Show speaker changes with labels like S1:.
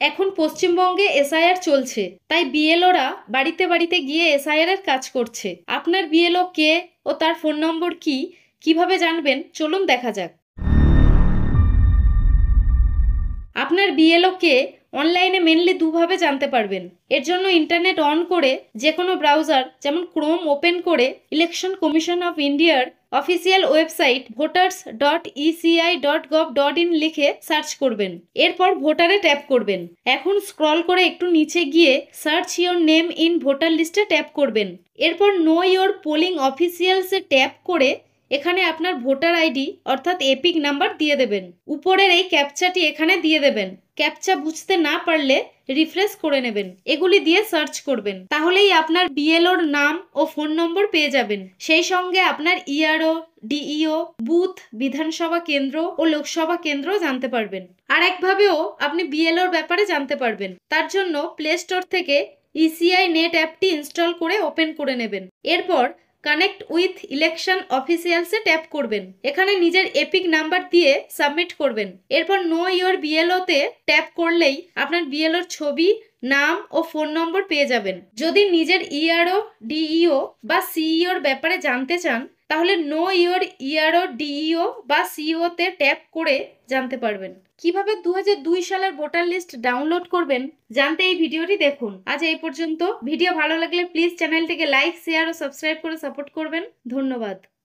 S1: এখন পশ্চিমবঙ্গে এসআইআর চলছে, তাই বিএলওরা বাড়িতে বাড়িতে গিয়ে এসআইআর এর কাজ করছে। আপনার বিএলও কে ও তার ফোন নম্বর কি, কিভাবে জানবেন, চলুন দেখা যাক। আপনার বিএলও কে অনলাইনে মেনলি দুভাবে জানতে পারবেন। এর জন্য ইন্টারনেট অন করে যে কোনো ব্রাউজার যেমন ক্রোম ওপেন করে ইলেকশন কমিশন অফ ইন্ডিয়ার অফিসিয়াল ওয়েবসাইট voters.eci.gov.in লিখে সার্চ করবেন। এরপর ভোটারে ট্যাপ করবেন। এখন স্ক্রল করে একটু নিচে গিয়ে search your name in voter লিস্টে ট্যাপ করবেন। এরপর নো ইওর পোলিং অফিসিয়ালসে ট্যাপ করে এখানে আপনার ভোটার আইডি অর্থাৎ এপিক নাম্বার দিয়ে দেবেন। উপরের এই ক্যাপচাটি এখানে দিয়ে দেবেন। ক্যাপচা বুঝতে না পারলে রিফ্রেশ করে নেবেন। এগুলি দিয়ে সার্চ করবেন, তাহলেই আপনার বিএলওর নাম ও ফোন নম্বর পেয়ে যাবেন। সেই সঙ্গে আপনার ইআরও, ডিইও, বুথ, বিধানসভা কেন্দ্র ও লোকসভা কেন্দ্র জানতে পারবেন। আর একভাবেও আপনি বিএলওর ব্যাপারে জানতে পারবেন। তার জন্য প্লে স্টোর থেকে ইসিআই নেট অ্যাপটি ইনস্টল করে ওপেন করে নেবেন। এরপর কানেক্ট উইথ ইলেকশন অফিসিয়ালসে ট্যাপ করবেন। এখানে নিজের এপিক নাম্বার দিয়ে সাবমিট করবেন। এরপর নো ইওর বিএলওতে ট্যাপ করলেই আপনার বিএলওর ছবি, নাম ও ফোন নম্বর পেয়ে যাবেন। যদি নিজের ইআরও, ডিইও বা সিইওর ব্যাপারে জানতে চান তাহলে নো ইওর ইআরও, ডিইও বা সিইও তে ট্যাপ করে জানতে পারবেন। কিভাবে 2002 সালের ভোটার লিস্ট ডাউনলোড করবেন জানতে এই ভিডিওটি দেখুন। আজ এই পর্যন্ত। ভিডিও ভালো লাগলে প্লিজ চ্যানেলটিকে লাইক, শেয়ার ও সাবস্ক্রাইব করে সাপোর্ট করবেন। ধন্যবাদ।